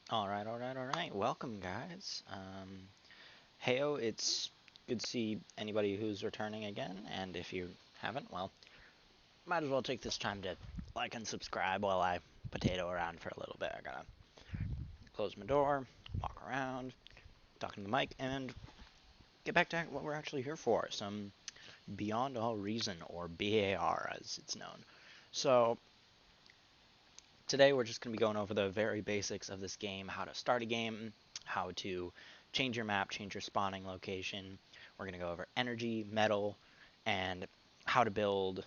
All right. Welcome, guys. Heyo, it's good to see anybody who's returning again, and if you haven't, well, might as well take this time to like and subscribe while I potato around for a little bit. I gotta close my door, walk around, talking to the mic, and get back to what we're actually here for, some Beyond All Reason, or BAR as it's known. So, today we're just going to be going over the very basics of this game, how to start a game, how to change your map, change your spawning location. We're going to go over energy, metal, and how to build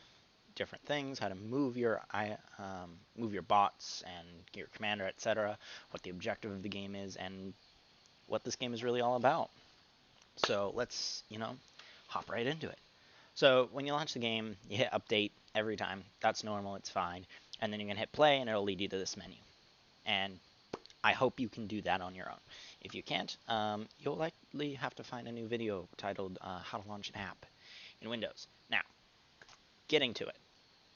different things, how to move your bots and your commander, etc., what the objective of the game is, and what this game is really all about. So let's, hop right into it. So when you launch the game, you hit update every time. That's normal, it's fine. And then you're going to hit play, and it'll lead you to this menu. And I hope you can do that on your own. If you can't, you'll likely have to find a new video titled How to Launch an App in Windows. Now, getting to it,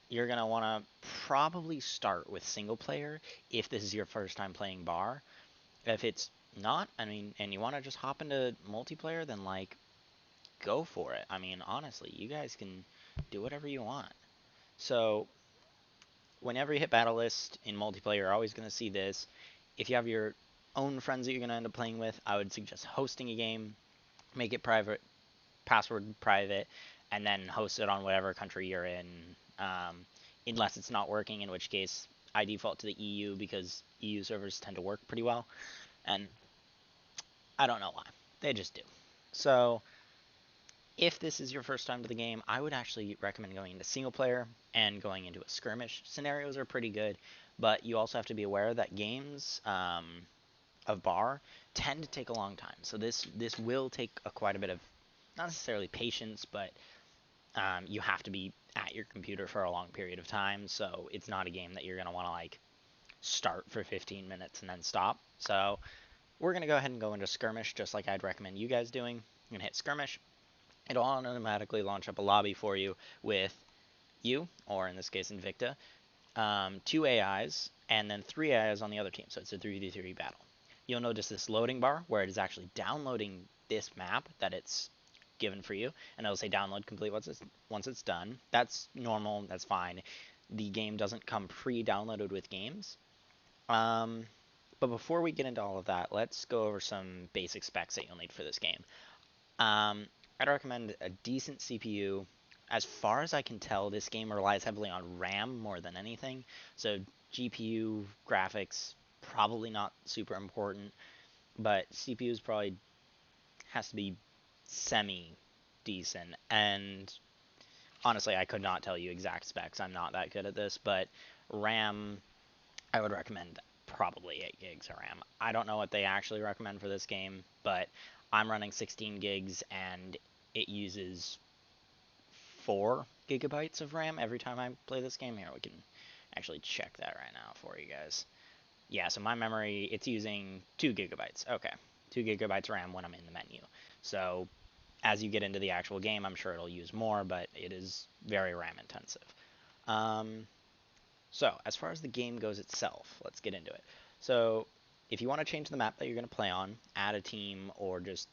you're going to want to probably start with single player if this is your first time playing Bar. If it's not, and you want to just hop into multiplayer, then go for it. Honestly, you guys can do whatever you want. So, whenever you hit battle list in multiplayer, you're always going to see this. If you have your own friends that you're going to end up playing with, I would suggest hosting a game, make it private, password private, and then host it on whatever country you're in, unless it's not working, in which case I default to the EU because EU servers tend to work pretty well, and I don't know why. They just do. So, if this is your first time to the game, I would actually recommend going into single player and going into a skirmish. Scenarios are pretty good, but you also have to be aware that games of Bar tend to take a long time. So this will take quite a bit of, not necessarily patience, but you have to be at your computer for a long period of time. So it's not a game that you're gonna want to start for 15 minutes and then stop. So we're gonna go ahead and go into skirmish, just like I'd recommend you guys doing. You're gonna hit skirmish. It'll automatically launch up a lobby for you with you, or in this case Invicta, two AIs, and then three AIs on the other team. So it's a 3v3 battle. You'll notice this loading bar where it is actually downloading this map that it's given for you, and it'll say download complete once it's done. That's normal. That's fine. The game doesn't come pre-downloaded with games. Um, but before we get into all of that, let's go over some basic specs that you'll need for this game. I'd recommend a decent CPU. As far as I can tell, this game relies heavily on RAM more than anything. So GPU graphics probably not super important, but CPU's probably has to be semi decent. And honestly, I could not tell you exact specs. I'm not that good at this, but RAM, I would recommend probably 8 gigs of RAM. I don't know what they actually recommend for this game, but I'm running 16 gigs and it uses 4 gigabytes of RAM every time I play this game. Here, we can actually check that right now for you guys. Yeah, so my memory, it's using 2 gigabytes. Okay, 2 gigabytes RAM when I'm in the menu. So as you get into the actual game, I'm sure it'll use more, but it is very RAM intensive. Um, so as far as the game goes itself, let's get into it. So if you want to change the map that you're going to play on, add a team, or just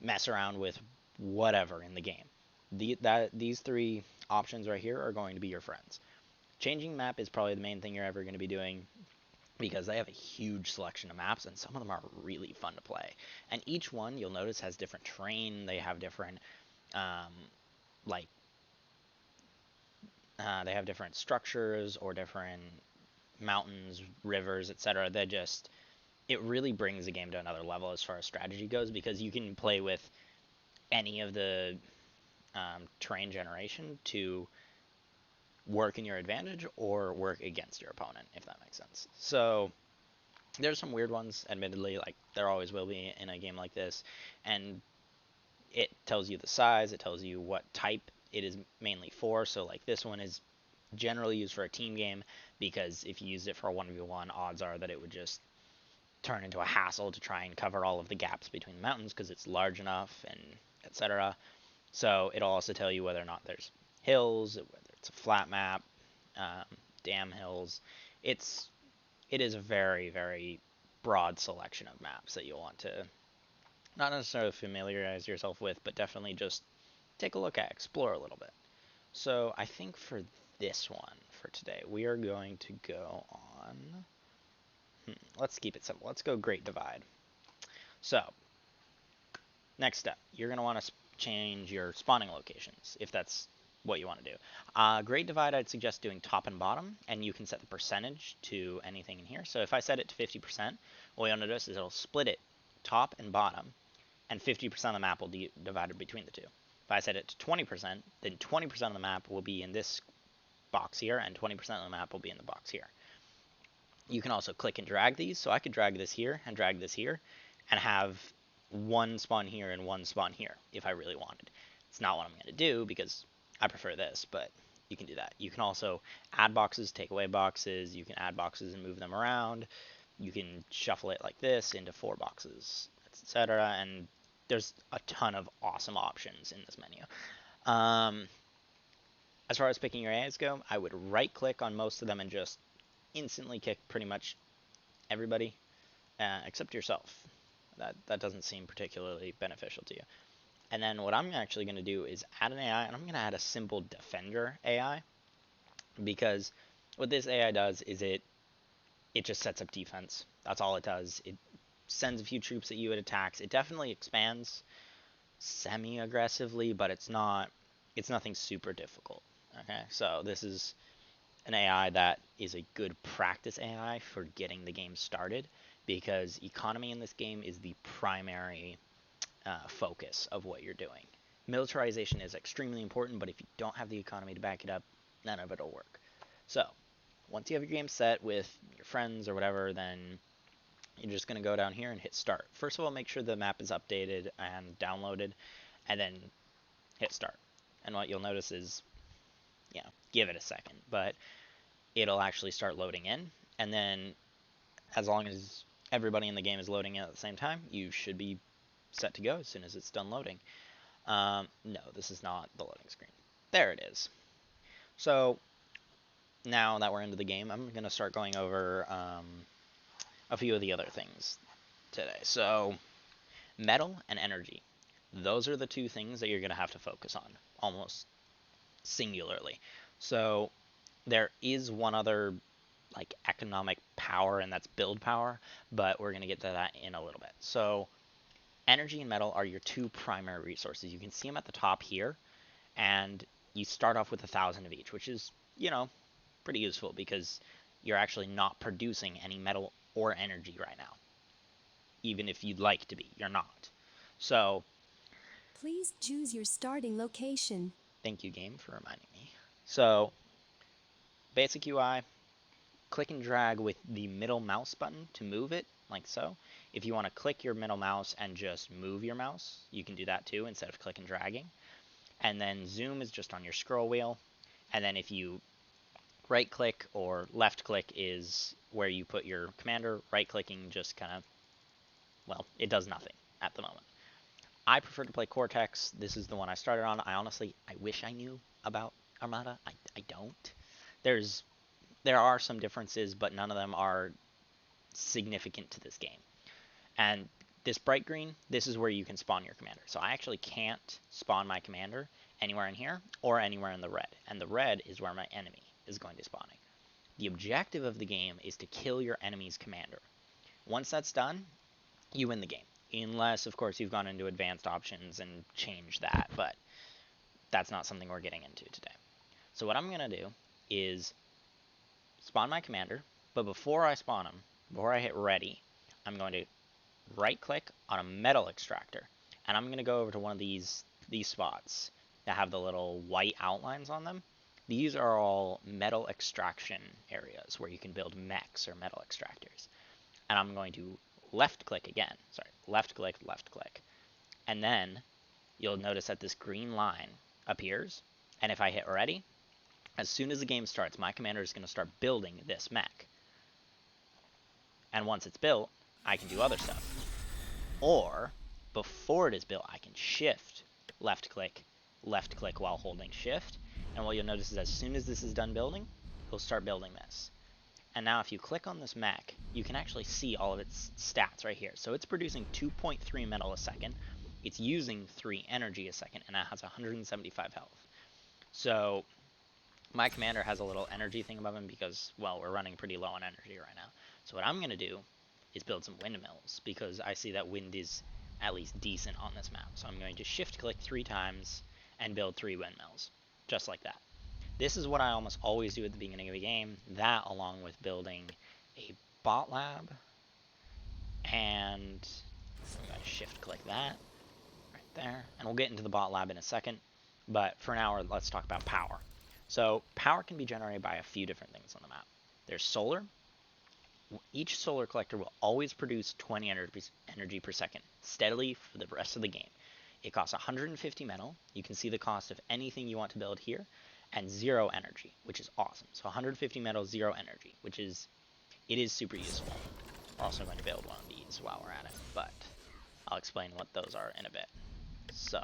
mess around with whatever in the game, these three options right here are going to be your friends. Changing map is probably the main thing you're ever going to be doing because they have a huge selection of maps and some of them are really fun to play. And each one you'll notice has different terrain. They have different um, like they have different structures or different mountains, rivers, etc. That just it really brings the game to another level as far as strategy goes because you can play with any of the terrain generation to work in your advantage or work against your opponent, if that makes sense. So there's some weird ones, admittedly, like there always will be in a game like this, and it tells you the size, it tells you what type it is mainly for. So like this one is generally used for a team game because if you used it for a 1v1, odds are that it would just turn into a hassle to try and cover all of the gaps between the mountains because it's large enough and etc. So it'll also tell you whether or not there's hills, whether it's a flat map, dam hills. It is a very, very broad selection of maps that you'll want to not necessarily familiarize yourself with, but definitely just take a look at, explore a little bit. So I think for this one, for today, we are going to go on, let's keep it simple. Let's go Great Divide. So, next step, you're going to want to change your spawning locations, if that's what you want to do. Great Divide, I'd suggest doing top and bottom, and you can set the percentage to anything in here. So if I set it to 50%, what you'll notice is it'll split it top and bottom, and 50% of the map will be divided between the two. If I set it to 20%, then 20% of the map will be in this box here, and 20% of the map will be in the box here. You can also click and drag these, so I could drag this here and drag this here, and have one spawn here and one spawn here, if I really wanted. It's not what I'm going to do, because I prefer this, but you can do that. You can also add boxes, take away boxes, you can add boxes and move them around, you can shuffle it like this into 4 boxes, etc., and there's a ton of awesome options in this menu. As far as picking your AIs go, I would right click on most of them and just instantly kick pretty much everybody, except yourself. That doesn't seem particularly beneficial to you. And then what I'm actually going to do is add an AI, and I'm going to add a simple defender AI, because what this AI does is it just sets up defense. That's all it does. It sends a few troops at you, it attacks. It definitely expands semi-aggressively, but it's nothing super difficult. Okay, so this is an AI that is a good practice AI for getting the game started, because economy in this game is the primary focus of what you're doing. Militarization is extremely important, but if you don't have the economy to back it up, none of it will work. So, once you have your game set with your friends or whatever, then you're just going to go down here and hit start. First of all, make sure the map is updated and downloaded, and then hit start. And what you'll notice is, give it a second, but it'll actually start loading in, and then as long as everybody in the game is loading in at the same time, you should be set to go as soon as it's done loading. No, this is not the loading screen. There it is. So now that we're into the game, I'm going to start going over a few of the other things today. So metal and energy. Those are the two things that you're going to have to focus on, almost singularly. So there is one other like economic power, and that's build power, but we're going to get to that in a little bit. So energy and metal are your two primary resources. You can see them at the top here, and you start off with 1,000 of each, which is, pretty useful because you're actually not producing any metal or energy right now. Even if you'd like to be, you're not. So, please choose your starting location. Thank you, game, for reminding me. So, basic UI, click and drag with the middle mouse button to move it, like so. If you want to click your middle mouse and just move your mouse, you can do that too instead of click and dragging. And then zoom is just on your scroll wheel. And then if you right click or left click is where you put your commander. Right clicking just kind of, well, it does nothing at the moment. I prefer to play Cortex. This is the one I started on. I wish I knew about Armada. I don't. There are some differences, but none of them are significant to this game. And this bright green, this is where you can spawn your commander. So I actually can't spawn my commander anywhere in here or anywhere in the red. And the red is where my enemy is going to be spawning. The objective of the game is to kill your enemy's commander. Once that's done, you win the game. Unless, of course, you've gone into advanced options and changed that, but that's not something we're getting into today. So what I'm going to do is spawn my commander, but before I spawn him, before I hit ready, I'm going to right-click on a metal extractor, and I'm going to go over to one of these spots that have the little white outlines on them. These are all metal extraction areas where you can build mechs or metal extractors. And I'm going to left-click again. Sorry, left-click, left-click. And then you'll notice that this green line appears, and if I hit ready, as soon as the game starts, my commander is going to start building this mech. And once it's built, I can do other stuff. Or, before it is built, I can shift, left click while holding shift. And what you'll notice is as soon as this is done building, he'll start building this. And now if you click on this mech, you can actually see all of its stats right here. So it's producing 2.3 metal a second. It's using 3 energy a second, and it has 175 health. So my commander has a little energy thing above him because, well, we're running pretty low on energy right now. So what I'm going to do is build some windmills, because I see that wind is at least decent on this map. So I'm going to shift click 3 times and build 3 windmills, just like that. This is what I almost always do at the beginning of a game, that along with building a bot lab, and I'm going to shift click that right there, and we'll get into the bot lab in a second, but for now let's talk about power. So power can be generated by a few different things on the map. There's solar. Each solar collector will always produce 20 energy per second, steadily for the rest of the game. It costs 150 metal. You can see the cost of anything you want to build here, and 0 energy, which is awesome. So 150 metal, 0 energy, which is, it is super useful. We're also going to build one of these while we're at it, but I'll explain what those are in a bit. So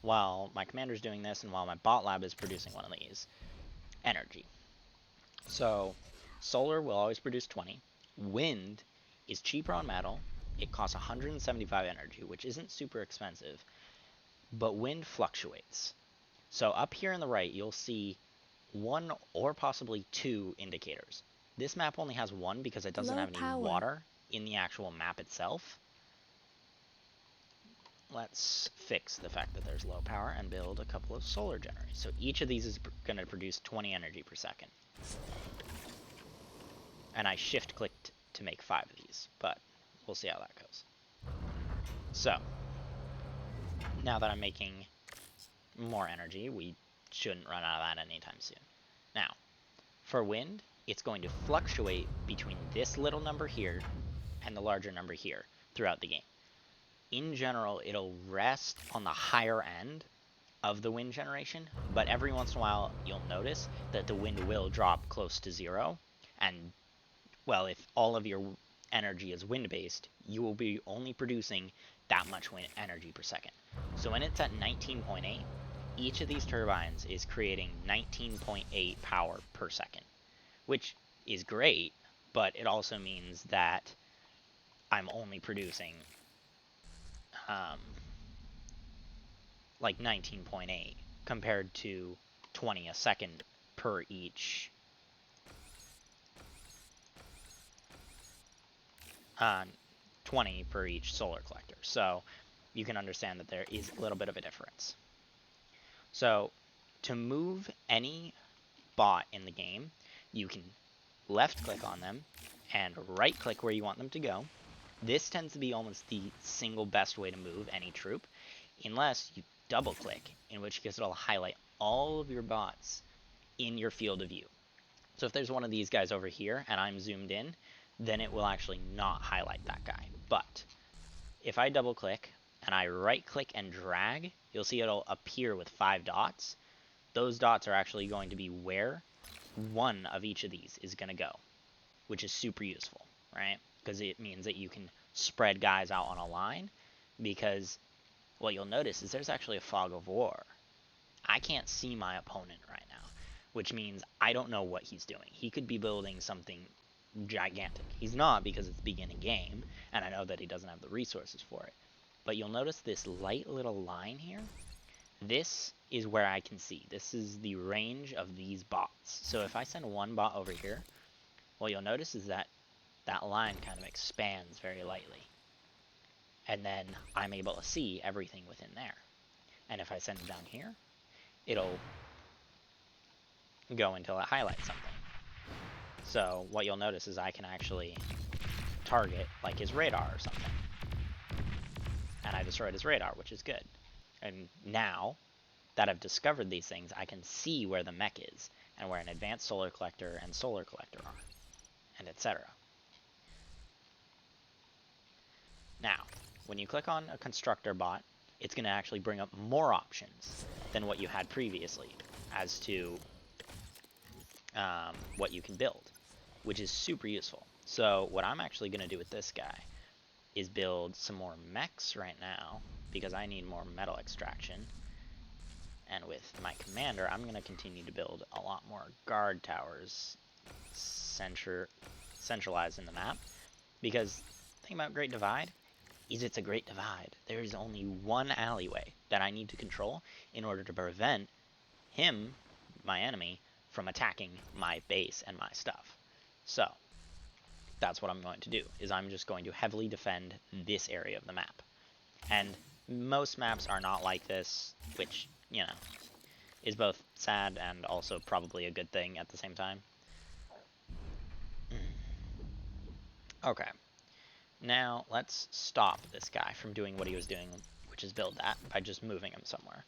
while my commander's doing this, and while my bot lab is producing one of these, energy. So solar will always produce 20. Wind is cheaper on metal. It costs 175 energy, which isn't super expensive, but wind fluctuates. So up here on the right, you'll see 1 or possibly 2 indicators. This map only has 1 because it doesn't have any water in the actual map itself. Let's fix the fact that there's low power and build a couple of solar generators. So each of these is going to produce 20 energy per second. And I shift clicked to make 5 of these, but we'll see how that goes. So now that I'm making more energy, we shouldn't run out of that anytime soon. Now, for wind, it's going to fluctuate between this little number here and the larger number here throughout the game. In general, it'll rest on the higher end of the wind generation, but every once in a while you'll notice that the wind will drop close to 0, and, well, if all of your energy is wind-based, you will be only producing that much wind energy per second. So when it's at 19.8, each of these turbines is creating 19.8 power per second, which is great, but it also means that I'm only producing like 19.8 compared to 20 a second per each 20 per each solar collector. So you can understand that there is a little bit of a difference. So to move any bot in the game, you can left click on them and right click where you want them to go. This tends to be almost the single best way to move any troop, unless you double click, in which case it'll highlight all of your bots in your field of view. So if there's one of these guys over here and I'm zoomed in, then it will actually not highlight that guy. But if I double click and I right click and drag, you'll see it'll appear with 5 dots. Those dots are actually going to be where one of each of these is going to go, which is super useful, right? Because it means that you can spread guys out on a line, because what you'll notice is there's actually a fog of war. I can't see my opponent right now, which means I don't know what he's doing. He could be building something gigantic. He's not, because it's the beginning game, and I know that he doesn't have the resources for it. But you'll notice this light little line here. This is where I can see. This is the range of these bots. So if I send one bot over here, what you'll notice is that that line kind of expands very lightly. And then I'm able to see everything within there. And if I send it down here, it'll go until it highlights something. So what you'll notice is I can actually target like his radar or something. And I destroyed his radar, which is good. And now that I've discovered these things, I can see where the mech is, and where an advanced solar collector and solar collector are, and etc. Now, when you click on a constructor bot, it's going to actually bring up more options than what you had previously as to what you can build, which is super useful. So what I'm actually going to do with this guy is build some more mechs right now, because I need more metal extraction. And with my commander, I'm going to continue to build a lot more guard towers centralized in the map. Because the thing about Great Divide is it's a Great Divide. There is only one alleyway that I need to control in order to prevent him, my enemy, from attacking my base and my stuff. So that's what I'm going to do, is I'm just going to heavily defend this area of the map. And most maps are not like this, which, you know, is both sad and also probably a good thing at the same time. Okay. Now, let's stop this guy from doing what he was doing, which is build that, by just moving him somewhere.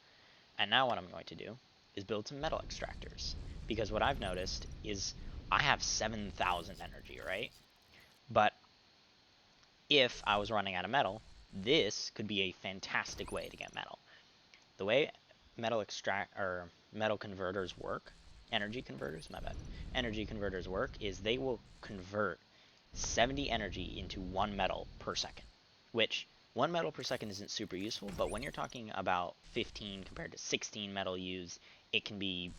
And now what I'm going to do is build some metal extractors. Because what I've noticed is I have 7,000 energy, right? But if I was running out of metal, this could be a fantastic way to get metal. The way metal converters work, energy converters, my bad. Energy converters work is they will convert 70 energy into 1 metal per second, which 1 metal per second isn't super useful, but when you're talking about 15 compared to 16 metal used, it can be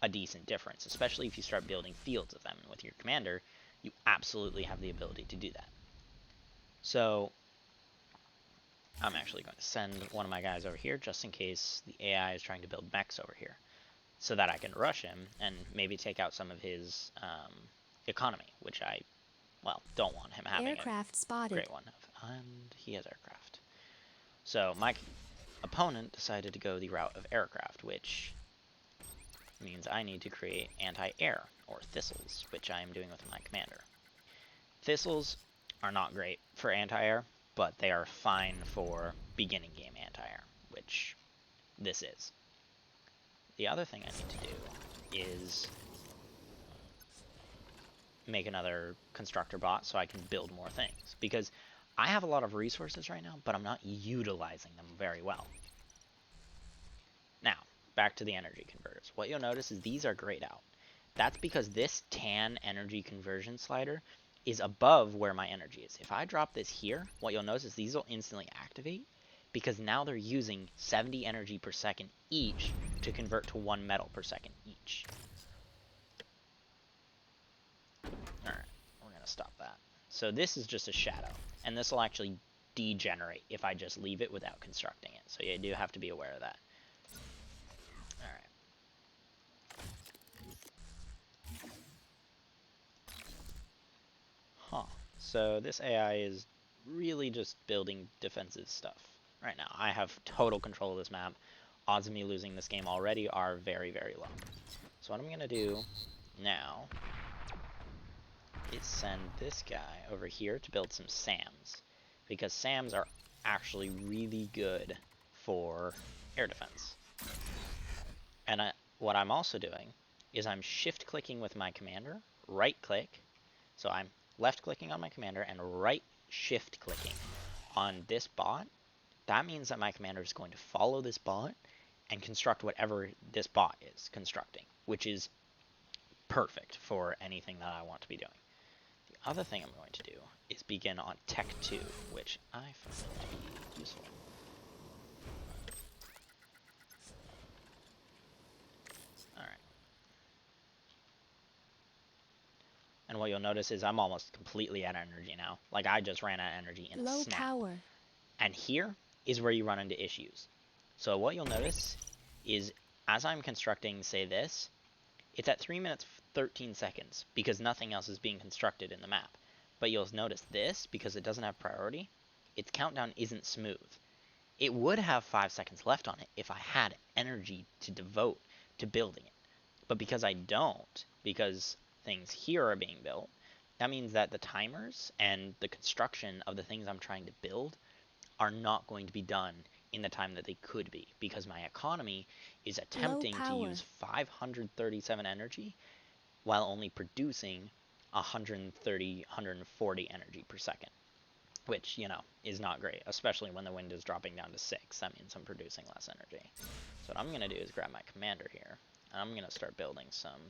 a decent difference, especially if you start building fields of them. And with your commander, you absolutely have the ability to do that. So I'm actually going to send one of my guys over here just in case the AI is trying to build mechs over here, so that I can rush him and maybe take out some of his economy, which I, well, don't want him having Aircraft a spotted. great one. And he has aircraft. So my opponent decided to go the route of aircraft, which means I need to create anti-air, or thistles, which I am doing with my commander. Thistles are not great for anti-air, but they are fine for beginning game anti-air, which this is. The other thing I need to do is make another constructor bot so I can build more things, because I have a lot of resources right now, but I'm not utilizing them very well. Now, back to the energy converters. What you'll notice is these are grayed out. That's because this tan energy conversion slider is above where my energy is. If I drop this here, what you'll notice is these will instantly activate, because now they're using 70 energy per second each to convert to 1 metal per second each. Alright, we're going to stop that. So this is just a shadow, and this will actually degenerate if I just leave it without constructing it. So you do have to be aware of that. Alright. Huh. So this AI is really just building defensive stuff right now. I have total control of this map. Odds of me losing this game already are very, very low. So what I'm going to do now is send this guy over here to build some SAMs, because SAMs are actually really good for air defense. And what I'm also doing is I'm shift clicking with my commander, right click, so I'm left clicking on my commander and right shift clicking on this bot. That means that my commander is going to follow this bot and construct whatever this bot is constructing, which is perfect for anything that I want to be doing. The other thing I'm going to do is begin on Tech 2, which I find to be useful. Alright. And what you'll notice is I'm almost completely out of energy now. Like, I just ran out of energy in a Low snap. power. And here is where you run into issues. So what you'll notice is, as I'm constructing, say, this, it's at 3 minutes 13 seconds, because nothing else is being constructed in the map. But you'll notice this, because it doesn't have priority, its countdown isn't smooth. It would have 5 seconds left on it if I had energy to devote to building it. But because I don't, because things here are being built, that means that the timers and the construction of the things I'm trying to build are not going to be done in the time that they could be, because my economy is attempting to use 537 energy while only producing 130, 140 energy per second, which, you know, is not great, especially when the wind is dropping down to 6. That means I'm producing less energy. So what I'm going to do is grab my commander here, and I'm going to start building some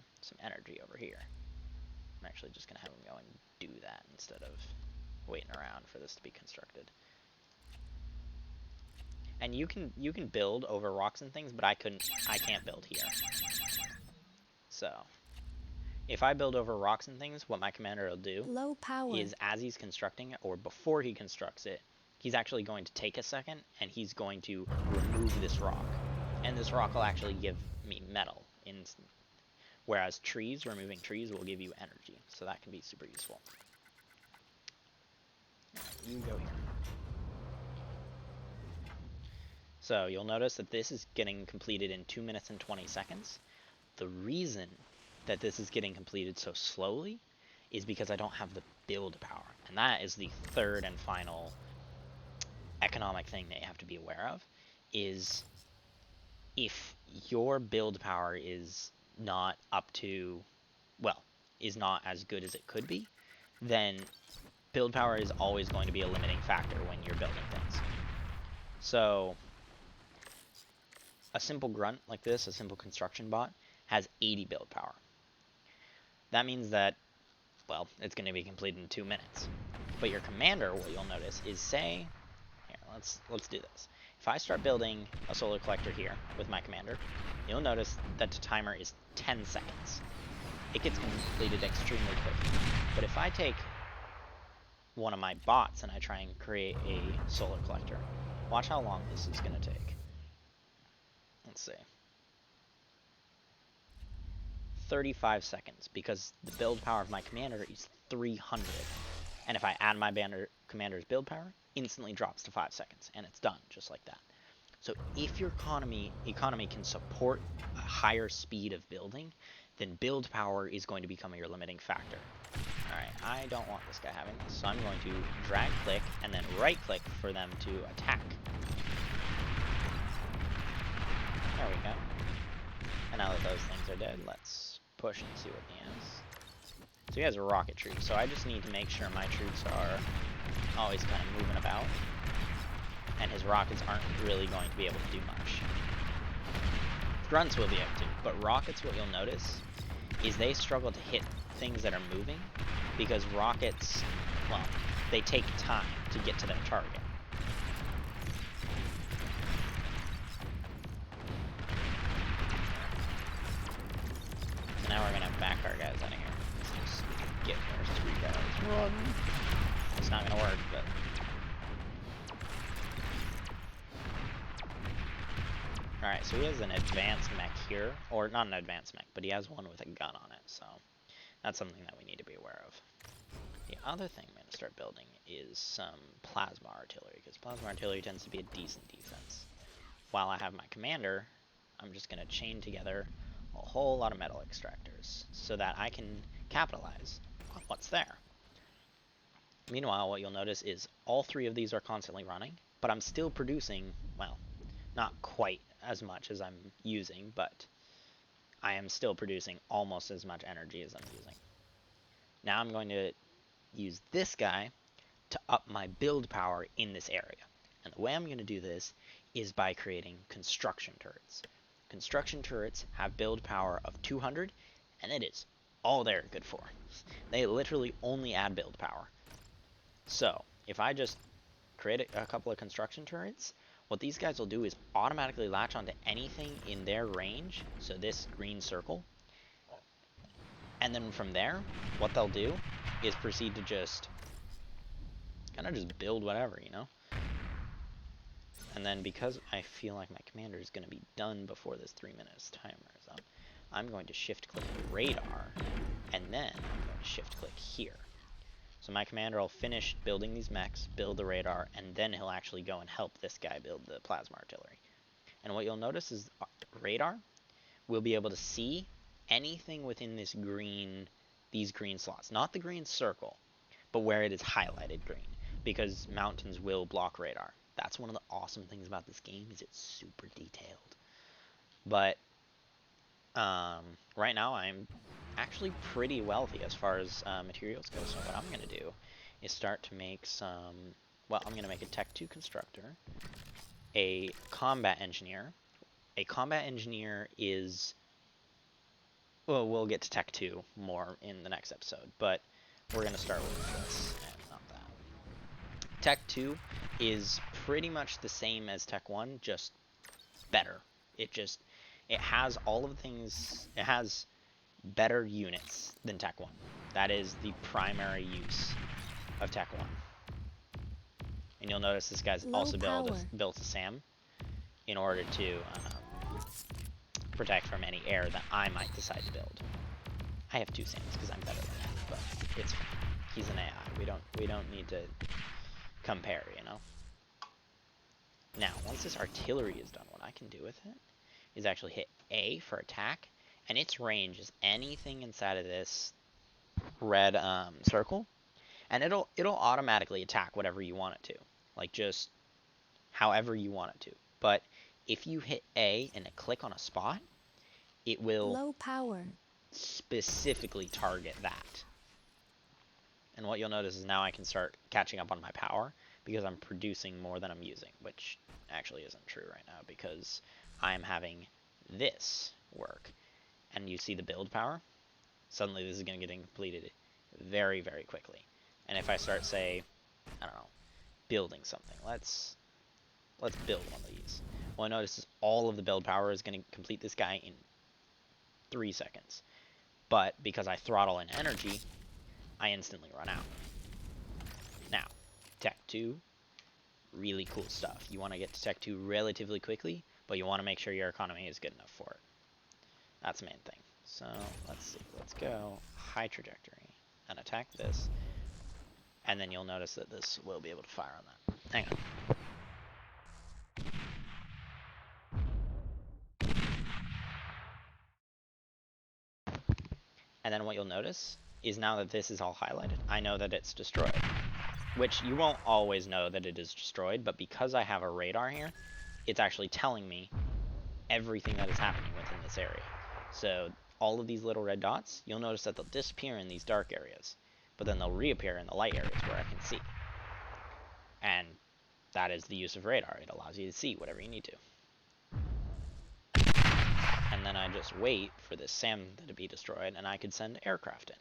energy over here. I'm actually just going to have him go and do that instead of waiting around for this to be constructed. And you can build over rocks and things, but I can't build here. So if I build over rocks and things, what my commander will do Low power. is as he's constructing it, or before he constructs it, he's actually going to take a second and he's going to remove this rock. And this rock will actually give me metal. Whereas removing trees will give you energy. So that can be super useful. You go here. So you'll notice that this is getting completed in 2 minutes and 20 seconds. The reason that this is getting completed so slowly is because I don't have the build power. And that is the third and final economic thing that you have to be aware of, is if your build power is not up to, well, is not as good as it could be, then build power is always going to be a limiting factor when you're building things. So a simple grunt like this, a simple construction bot, has 80 build power. That means that, well, it's going to be completed in 2 minutes. But your commander, what you'll notice is, say, here, let's do this. If I start building a solar collector here with my commander, you'll notice that the timer is 10 seconds. It gets completed extremely quickly. But if I take one of my bots and I try and create a solar collector, watch how long this is going to take. Let's see. 35 seconds, because the build power of my commander is 300. And if I add my commander's build power, instantly drops to 5 seconds, and it's done, just like that. So if your economy can support a higher speed of building, then build power is going to become your limiting factor. Alright, I don't want this guy having this, so I'm going to drag click and then right click for them to attack. There we go. And now that those things are dead, let's push and see what he has. So he has a rocket troop, so I just need to make sure my troops are always kind of moving about. And his rockets aren't really going to be able to do much. Grunts will be able to, but rockets, what you'll notice, is they struggle to hit things that are moving, because rockets, well, they take time to get to their target. So now we're gonna back our guys out of here. Let's just get our 3 guys. Run! It's not gonna work, but... Alright, so he has an advanced mech here, or not an advanced mech, but he has one with a gun on it, so that's something that we need to be aware of. The other thing I'm going to start building is some plasma artillery, because plasma artillery tends to be a decent defense. While I have my commander, I'm just going to chain together a whole lot of metal extractors, so that I can capitalize on what's there. Meanwhile, what you'll notice is all 3 of these are constantly running, but I'm still producing, well, not quite as much as I'm using, but I am still producing almost as much energy as I'm using. Now I'm going to use this guy to up my build power in this area. And the way I'm going to do this is by creating construction turrets. Construction turrets have build power of 200, and it is all they're good for. They literally only add build power. So, if I just create a couple of construction turrets, what these guys will do is automatically latch onto anything in their range, so this green circle, and then from there, what they'll do is proceed to just kind of just build whatever, you know? And then because I feel like my commander is going to be done before this 3 minutes timer is up, I'm going to shift click the radar, and then I'm going to shift click here. So my commander will finish building these mechs, build the radar, and then he'll actually go and help this guy build the plasma artillery. And what you'll notice is radar will be able to see anything within these green slots. Not the green circle, but where it is highlighted green, because mountains will block radar. That's one of the awesome things about this game, is it's super detailed. But right now I'm actually pretty wealthy as far as materials go, so what I'm going to do is start to make some, well, I'm going to make a Tech 2 constructor, a combat engineer. A combat engineer is, well, we'll get to Tech 2 more in the next episode, but we're going to start with this and not that. Tech 2 is pretty much the same as Tech 1, just better. It has all of the things, it has better units than Tech 1. That is the primary use of Tech 1. And you'll notice this guy's also built a SAM in order to protect from any air that I might decide to build. I have 2 SAMs because I'm better than him, but it's fine. He's an AI. We don't need to compare, you know? Now, once this artillery is done, what I can do with it is actually hit A for attack, and its range is anything inside of this red circle, and it'll automatically attack whatever you want it to, like just however you want it to. But if you hit A and click on a spot, it will low power specifically target that. And what you'll notice is now I can start catching up on my power because I'm producing more than I'm using, which actually isn't true right now because I'm having this work. And you see the build power? Suddenly this is going to get completed very, very quickly. And if I start, say, I don't know, building something, let's build one of these. Well, I notice is all of the build power is going to complete this guy in 3 seconds. But because I throttle in energy, I instantly run out. Now, Tech 2, really cool stuff. You want to get to Tech 2 relatively quickly, but you want to make sure your economy is good enough for it. That's the main thing. So, let's see. Let's go high trajectory and attack this. And then you'll notice that this will be able to fire on that. Hang on. And then what you'll notice is now that this is all highlighted, I know that it's destroyed. Which you won't always know that it is destroyed, but because I have a radar here, it's actually telling me everything that is happening within this area. So all of these little red dots, you'll notice that they'll disappear in these dark areas, but then they'll reappear in the light areas where I can see. And that is the use of radar. It allows you to see whatever you need to. And then I just wait for this SAM to be destroyed, and I could send aircraft in.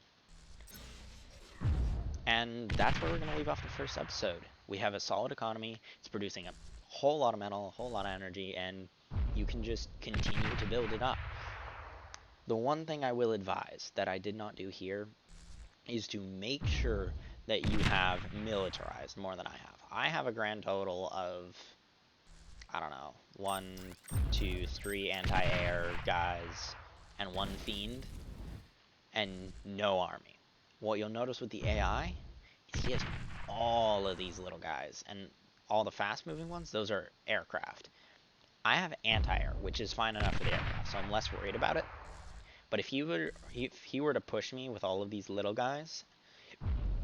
And that's where we're going to leave off the first episode. We have a solid economy. It's producing a whole lot of metal, a whole lot of energy, and you can just continue to build it up. The one thing I will advise that I did not do here is to make sure that you have militarized more than I have. I have a grand total of, I don't know, 1, 2, 3 anti-air guys and 1 fiend and no army. What you'll notice with the AI is he has all of these little guys, and all the fast-moving ones, those are aircraft. I have anti-air, which is fine enough for the aircraft, so I'm less worried about it. But if he were to push me with all of these little guys,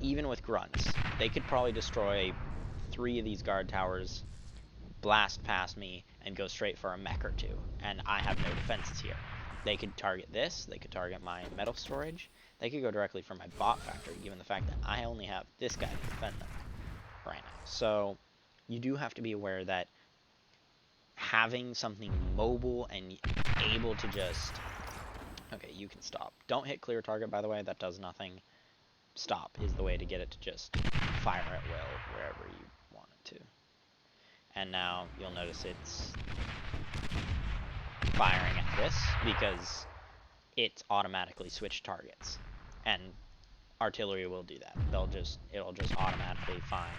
even with grunts, they could probably destroy 3 of these guard towers, blast past me, and go straight for a mech or 2. And I have no defenses here. They could target this, they could target my metal storage, they could go directly for my bot factory, given the fact that I only have this guy to defend them right now. So you do have to be aware that having something mobile and able to just... Okay, you can stop. Don't hit clear target, by the way, that does nothing. Stop is the way to get it to just fire at will wherever you want it to. And now you'll notice it's firing at this because it's automatically switched targets. And artillery will do that. It'll just automatically find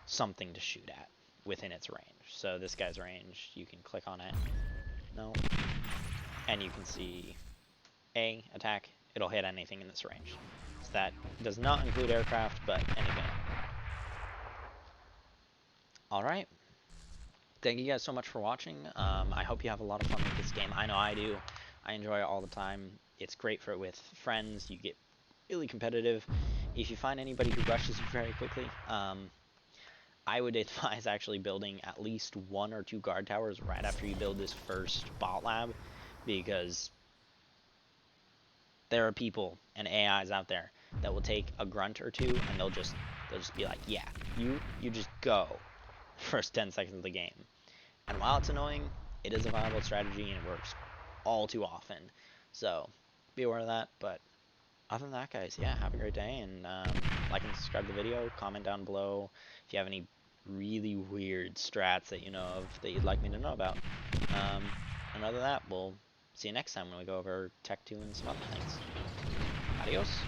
something to shoot at within its range. So this guy's range, you can click on it. No. And you can see A, attack, it'll hit anything in this range. So that does not include aircraft, but anything. Alright. Thank you guys so much for watching. I hope you have a lot of fun with this game. I know I do. I enjoy it all the time. It's great for it with friends. You get really competitive. If you find anybody who rushes you very quickly, I would advise actually building at least 1 or 2 guard towers right after you build this first bot lab, because there are people and AIs out there that will take a grunt or 2 and they'll just be like, yeah, you just go first 10 seconds of the game. And while it's annoying, it is a viable strategy and it works all too often. So be aware of that. But other than that, guys, yeah, have a great day, and like and subscribe to the video. Comment down below if you have any really weird strats that you know of that you'd like me to know about. And other than that, we'll see you next time when we go over Tech 2 and some other things. Adios.